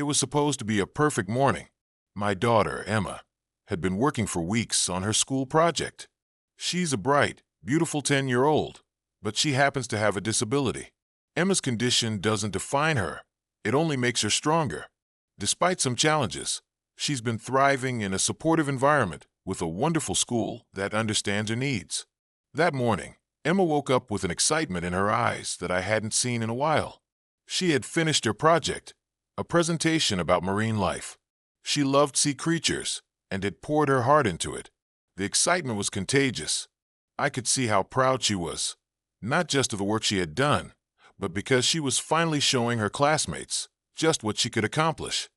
It was supposed to be a perfect morning. My daughter, Emma, had been working for weeks on her school project. She's a bright, beautiful 10-year-old, but she happens to have a disability. Emma's condition doesn't define her. It only makes her stronger. Despite some challenges, she's been thriving in a supportive environment with a wonderful school that understands her needs. That morning, Emma woke up with an excitement in her eyes that I hadn't seen in a while. She had finished her project, a presentation about marine life. She loved sea creatures and had poured her heart into it. The excitement was contagious. I could see how proud she was, not just of the work she had done, but because she was finally showing her classmates just what she could accomplish.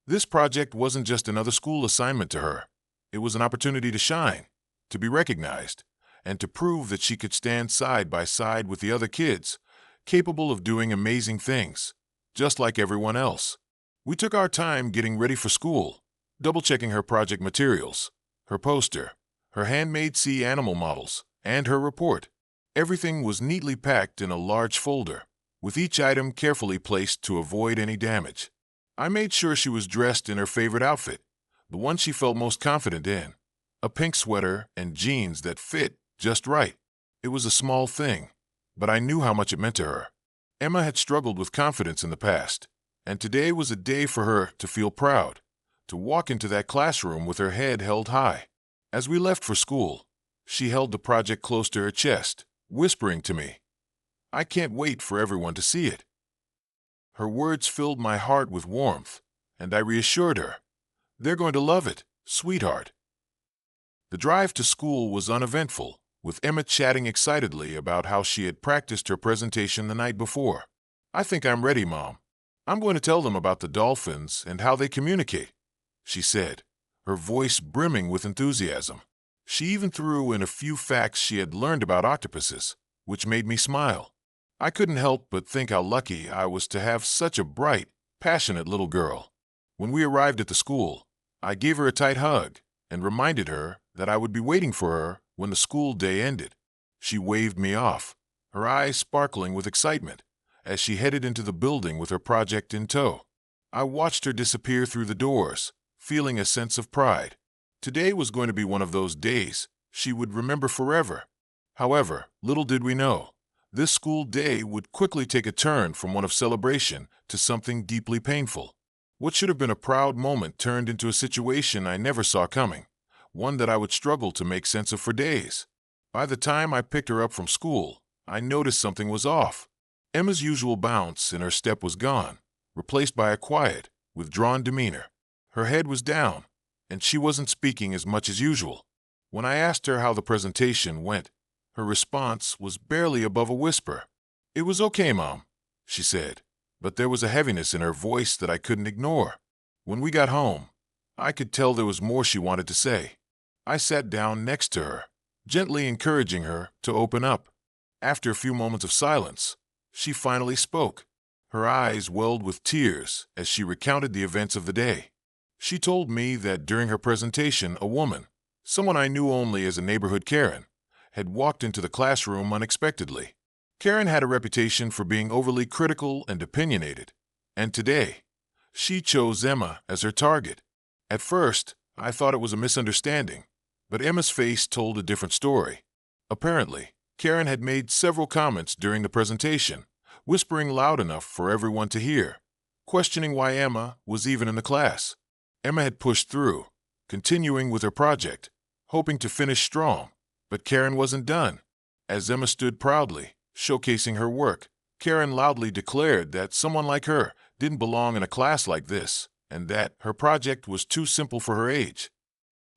This project wasn't just another school assignment to her. It was an opportunity to shine, to be recognized, and to prove that she could stand side by side with the other kids, capable of doing amazing things, just like everyone else. We took our time getting ready for school, double-checking her project materials, her poster, her handmade sea animal models, and her report. Everything was neatly packed in a large folder, with each item carefully placed to avoid any damage. I made sure she was dressed in her favorite outfit, the one she felt most confident in, a pink sweater and jeans that fit just right. It was a small thing, but I knew how much it meant to her. Emma had struggled with confidence in the past, and today was a day for her to feel proud, to walk into that classroom with her head held high. As we left for school, she held the project close to her chest, whispering to me, "I can't wait for everyone to see it." Her words filled my heart with warmth, and I reassured her, "They're going to love it, sweetheart." The drive to school was uneventful, with Emma chatting excitedly about how she had practiced her presentation the night before. "I think I'm ready, Mom. I'm going to tell them about the dolphins and how they communicate," she said, her voice brimming with enthusiasm. She even threw in a few facts she had learned about octopuses, which made me smile. I couldn't help but think how lucky I was to have such a bright, passionate little girl. When we arrived at the school, I gave her a tight hug and reminded her that I would be waiting for her when the school day ended. She waved me off, her eyes sparkling with excitement, as she headed into the building with her project in tow. I watched her disappear through the doors, feeling a sense of pride. Today was going to be one of those days she would remember forever. However, little did we know, this school day would quickly take a turn from one of celebration to something deeply painful. What should have been a proud moment turned into a situation I never saw coming, one that I would struggle to make sense of for days. By the time I picked her up from school, I noticed something was off. Emma's usual bounce in her step was gone, replaced by a quiet, withdrawn demeanor. Her head was down, and she wasn't speaking as much as usual. When I asked her how the presentation went, her response was barely above a whisper. "It was okay, Mom," she said, but there was a heaviness in her voice that I couldn't ignore. When we got home, I could tell there was more she wanted to say. I sat down next to her, gently encouraging her to open up. After a few moments of silence, she finally spoke. Her eyes welled with tears as she recounted the events of the day. She told me that during her presentation, a woman, someone I knew only as a neighborhood Karen, had walked into the classroom unexpectedly. Karen had a reputation for being overly critical and opinionated, and today, she chose Emma as her target. At first, I thought it was a misunderstanding, but Emma's face told a different story. Apparently, Karen had made several comments during the presentation, whispering loud enough for everyone to hear, questioning why Emma was even in the class. Emma had pushed through, continuing with her project, hoping to finish strong, but Karen wasn't done. As Emma stood proudly, showcasing her work, Karen loudly declared that someone like her didn't belong in a class like this, and that her project was too simple for her age.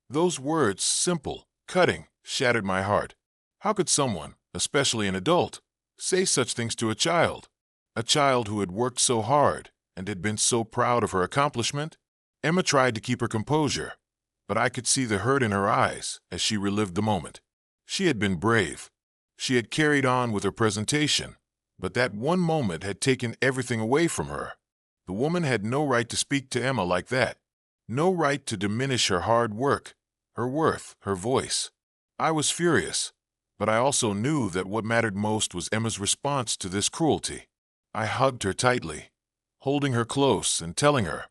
Those words, simple, cutting, shattered my heart. How could someone, especially an adult, say such things to a child who had worked so hard and had been so proud of her accomplishment? Emma tried to keep her composure, but I could see the hurt in her eyes as she relived the moment. She had been brave. She had carried on with her presentation, but that one moment had taken everything away from her. The woman had no right to speak to Emma like that, no right to diminish her hard work, her worth, her voice. I was furious, but I also knew that what mattered most was Emma's response to this cruelty. I hugged her tightly, holding her close and telling her,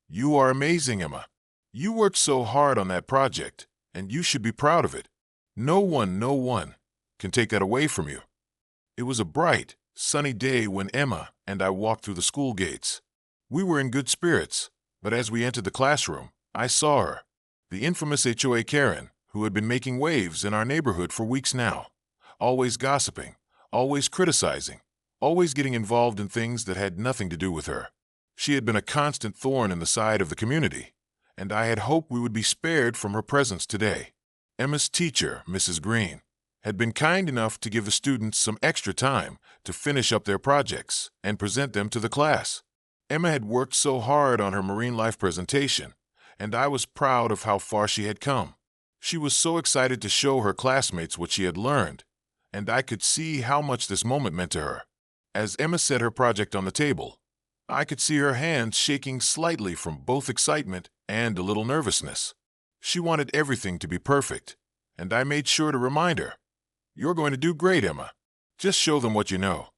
"You are amazing, Emma. You worked so hard on that project, and you should be proud of it. No one can take that away from you." It was a bright, sunny day when Emma and I walked through the school gates. We were in good spirits, but as we entered the classroom, I saw her, the infamous HOA Karen, who had been making waves in our neighborhood for weeks now, always gossiping, always criticizing, always getting involved in things that had nothing to do with her. She had been a constant thorn in the side of the community, and I had hoped we would be spared from her presence today. Emma's teacher, Mrs. Green, had been kind enough to give the students some extra time to finish up their projects and present them to the class. Emma had worked so hard on her marine life presentation, and I was proud of how far she had come. She was so excited to show her classmates what she had learned, and I could see how much this moment meant to her. As Emma set her project on the table, I could see her hands shaking slightly from both excitement and a little nervousness. She wanted everything to be perfect, and I made sure to remind her, "You're going to do great, Emma. Just show them what you know."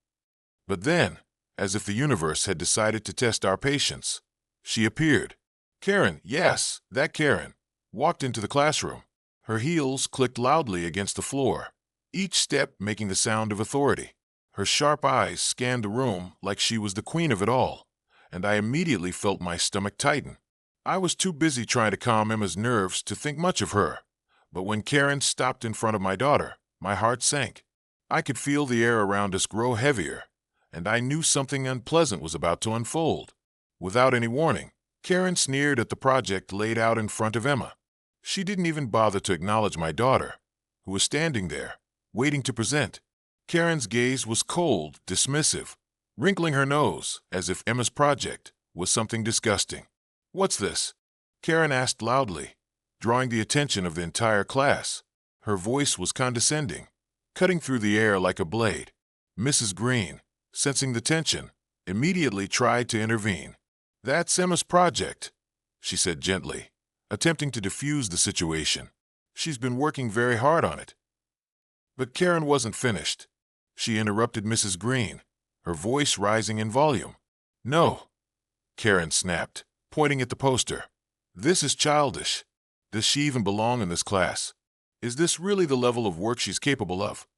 But then, as if the universe had decided to test our patience, she appeared. Karen, yes, that Karen, walked into the classroom. Her heels clicked loudly against the floor, each step making the sound of authority. Her sharp eyes scanned the room like she was the queen of it all, and I immediately felt my stomach tighten. I was too busy trying to calm Emma's nerves to think much of her, but when Karen stopped in front of my daughter, my heart sank. I could feel the air around us grow heavier, and I knew something unpleasant was about to unfold. Without any warning, Karen sneered at the project laid out in front of Emma. She didn't even bother to acknowledge my daughter, who was standing there, waiting to present. Karen's gaze was cold, dismissive, wrinkling her nose as if Emma's project was something disgusting. "What's this?" Karen asked loudly, drawing the attention of the entire class. Her voice was condescending, cutting through the air like a blade. Mrs. Green, sensing the tension, immediately tried to intervene. "That's Emma's project," she said gently, attempting to diffuse the situation. "She's been working very hard on it." But Karen wasn't finished. She interrupted Mrs. Green, her voice rising in volume. "No," Karen snapped, pointing at the poster. "This is childish. Does she even belong in this class? Is this really the level of work she's capable of?"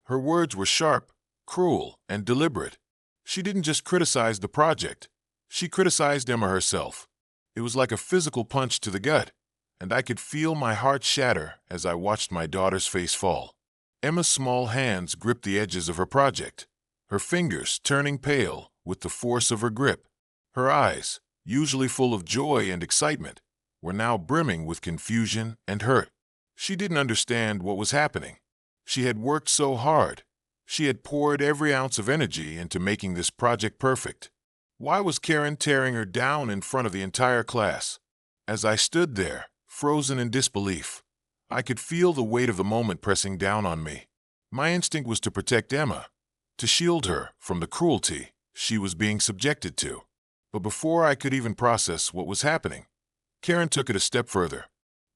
Her words were sharp, cruel, and deliberate. She didn't just criticize the project. She criticized Emma herself. It was like a physical punch to the gut, and I could feel my heart shatter as I watched my daughter's face fall. Emma's small hands gripped the edges of her project, her fingers turning pale with the force of her grip. Her eyes, usually full of joy and excitement, were now brimming with confusion and hurt. She didn't understand what was happening. She had worked so hard. She had poured every ounce of energy into making this project perfect. Why was Karen tearing her down in front of the entire class? As I stood there, frozen in disbelief, I could feel the weight of the moment pressing down on me. My instinct was to protect Emma, to shield her from the cruelty she was being subjected to. But before I could even process what was happening, Karen took it a step further.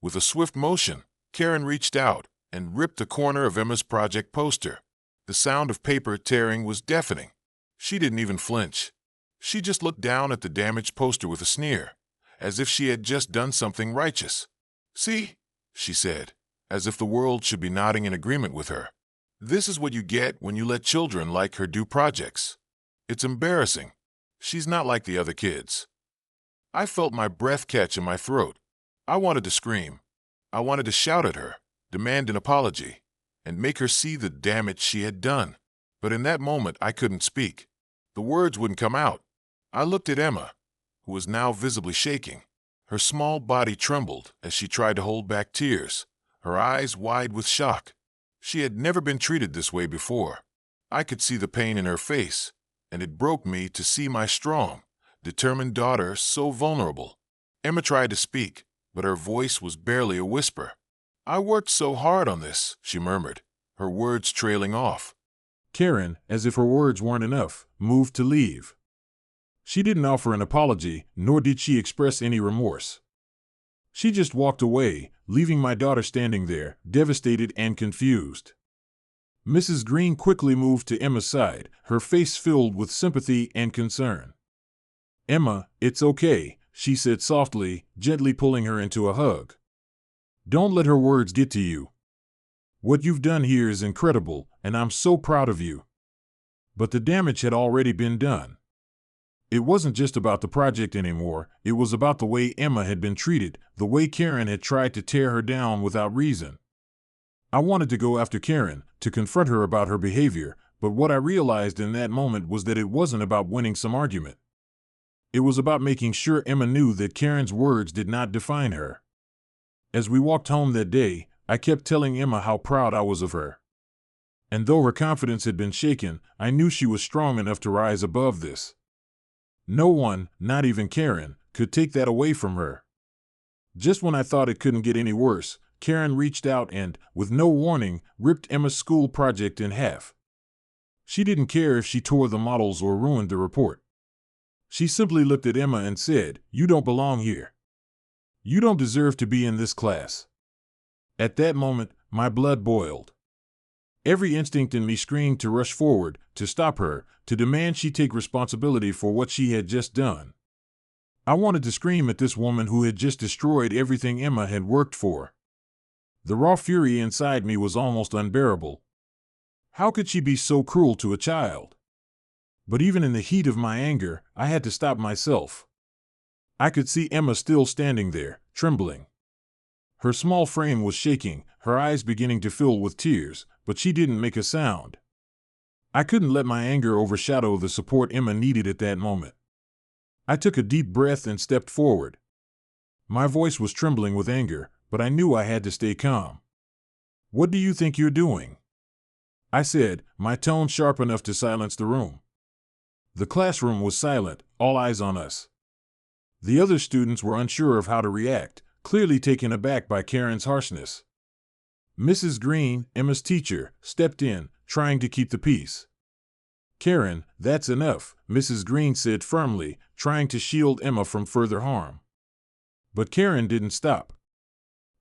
With a swift motion, Karen reached out and ripped a corner of Emma's project poster. The sound of paper tearing was deafening. She didn't even flinch. She just looked down at the damaged poster with a sneer, as if she had just done something righteous. "See?" she said, as if the world should be nodding in agreement with her. "This is what you get when you let children like her do projects. It's embarrassing. She's not like the other kids." I felt my breath catch in my throat. I wanted to scream. I wanted to shout at her, demand an apology, and make her see the damage she had done. But in that moment, I couldn't speak. The words wouldn't come out. I looked at Emma, who was now visibly shaking. Her small body trembled as she tried to hold back tears, her eyes wide with shock. She had never been treated this way before. I could see the pain in her face, and it broke me to see my strong, determined daughter so vulnerable. Emma tried to speak, but her voice was barely a whisper. "I worked so hard on this," she murmured, her words trailing off. Karen, as if her words weren't enough, moved to leave. She didn't offer an apology, nor did she express any remorse. She just walked away, leaving my daughter standing there, devastated and confused. Mrs. Green quickly moved to Emma's side, her face filled with sympathy and concern. "Emma, it's okay," she said softly, gently pulling her into a hug. Don't let her words get to you. What you've done here is incredible, and I'm so proud of you. But the damage had already been done. It wasn't just about the project anymore, it was about the way Emma had been treated, the way Karen had tried to tear her down without reason. I wanted to go after Karen, to confront her about her behavior, but what I realized in that moment was that it wasn't about winning some argument. It was about making sure Emma knew that Karen's words did not define her. As we walked home that day, I kept telling Emma how proud I was of her. And though her confidence had been shaken, I knew she was strong enough to rise above this. No one, not even Karen, could take that away from her. Just when I thought it couldn't get any worse, Karen reached out and, with no warning, ripped Emma's school project in half. She didn't care if she tore the models or ruined the report. She simply looked at Emma and said, "You don't belong here. You don't deserve to be in this class." At that moment, my blood boiled. Every instinct in me screamed to rush forward, to stop her, to demand she take responsibility for what she had just done. I wanted to scream at this woman who had just destroyed everything Emma had worked for. The raw fury inside me was almost unbearable. How could she be so cruel to a child? But even in the heat of my anger, I had to stop myself. I could see Emma still standing there, trembling. Her small frame was shaking, her eyes beginning to fill with tears, but she didn't make a sound. I couldn't let my anger overshadow the support Emma needed at that moment. I took a deep breath and stepped forward. My voice was trembling with anger, but I knew I had to stay calm. "What do you think you're doing?" I said, my tone sharp enough to silence the room. The classroom was silent, all eyes on us. The other students were unsure of how to react, clearly taken aback by Karen's harshness. Mrs. Green, Emma's teacher, stepped in, trying to keep the peace. "Karen, that's enough," Mrs. Green said firmly, trying to shield Emma from further harm. But Karen didn't stop.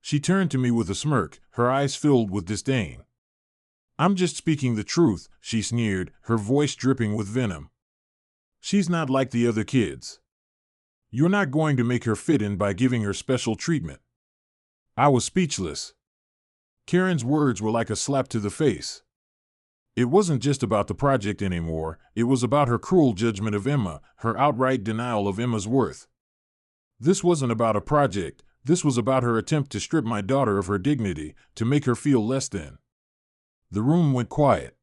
She turned to me with a smirk, her eyes filled with disdain. "I'm just speaking the truth," she sneered, her voice dripping with venom. "She's not like the other kids. You're not going to make her fit in by giving her special treatment." I was speechless. Karen's words were like a slap to the face. It wasn't just about the project anymore, it was about her cruel judgment of Emma, her outright denial of Emma's worth. This wasn't about a project, this was about her attempt to strip my daughter of her dignity, to make her feel less than. The room went quiet.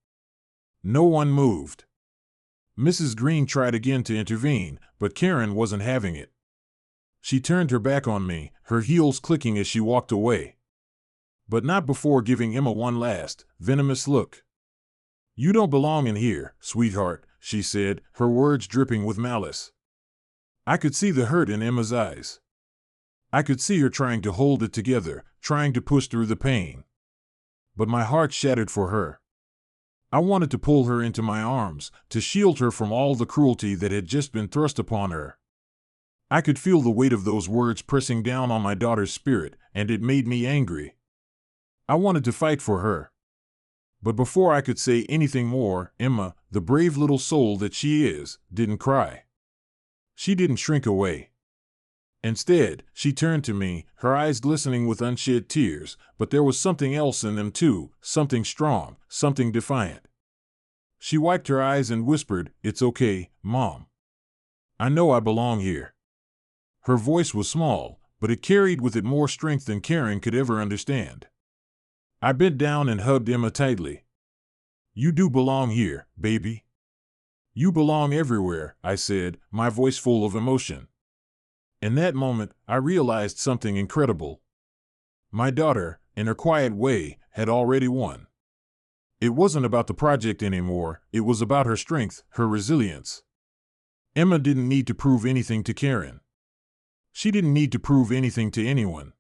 No one moved. Mrs. Green tried again to intervene, but Karen wasn't having it. She turned her back on me, her heels clicking as she walked away. But not before giving Emma one last, venomous look. "You don't belong in here, sweetheart," she said, her words dripping with malice. I could see the hurt in Emma's eyes. I could see her trying to hold it together, trying to push through the pain. But my heart shattered for her. I wanted to pull her into my arms, to shield her from all the cruelty that had just been thrust upon her. I could feel the weight of those words pressing down on my daughter's spirit, and it made me angry. I wanted to fight for her. But before I could say anything more, Emma, the brave little soul that she is, didn't cry. She didn't shrink away. Instead, she turned to me, her eyes glistening with unshed tears, but there was something else in them too, something strong, something defiant. She wiped her eyes and whispered, "It's okay, Mom. I know I belong here." Her voice was small, but it carried with it more strength than Karen could ever understand. I bent down and hugged Emma tightly. "You do belong here, baby. You belong everywhere," I said, my voice full of emotion. In that moment, I realized something incredible. My daughter, in her quiet way, had already won. It wasn't about the project anymore, it was about her strength, her resilience. Emma didn't need to prove anything to Karen. She didn't need to prove anything to anyone.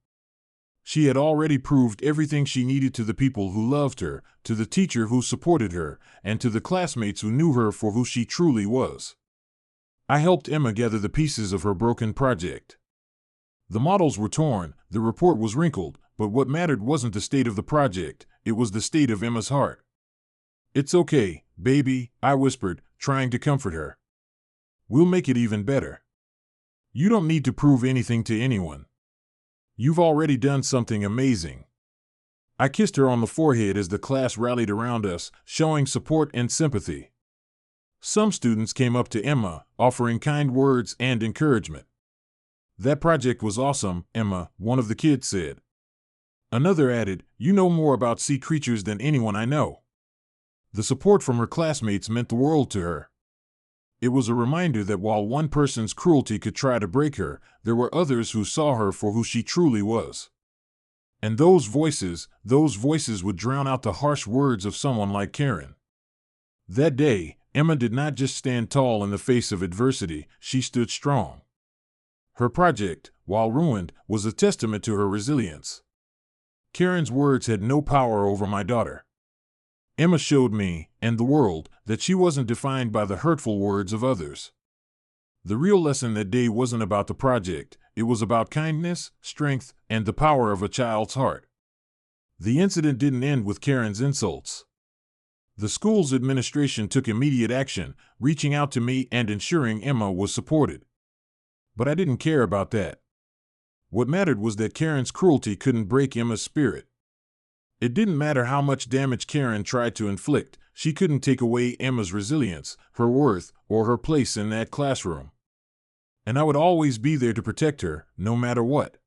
She had already proved everything she needed to the people who loved her, to the teacher who supported her, and to the classmates who knew her for who she truly was. I helped Emma gather the pieces of her broken project. The models were torn, the report was wrinkled, but what mattered wasn't the state of the project, it was the state of Emma's heart. "It's okay, baby," I whispered, trying to comfort her. "We'll make it even better. You don't need to prove anything to anyone. You've already done something amazing. I kissed her on the forehead as the class rallied around us, showing support and sympathy. Some students came up to Emma, offering kind words and encouragement. That project was awesome, Emma, one of the kids said. Another added, you know more about sea creatures than anyone I know. The support from her classmates meant the world to her. It was a reminder that while one person's cruelty could try to break her, there were others who saw her for who she truly was. And those voices would drown out the harsh words of someone like Karen. That day, Emma did not just stand tall in the face of adversity, she stood strong. Her project, while ruined, was a testament to her resilience. Karen's words had no power over my daughter. Emma showed me, and the world, that she wasn't defined by the hurtful words of others. The real lesson that day wasn't about the project, it was about kindness, strength, and the power of a child's heart. The incident didn't end with Karen's insults. The school's administration took immediate action, reaching out to me and ensuring Emma was supported. But I didn't care about that. What mattered was that Karen's cruelty couldn't break Emma's spirit. It didn't matter how much damage Karen tried to inflict, she couldn't take away Emma's resilience, her worth, or her place in that classroom. And I would always be there to protect her, no matter what.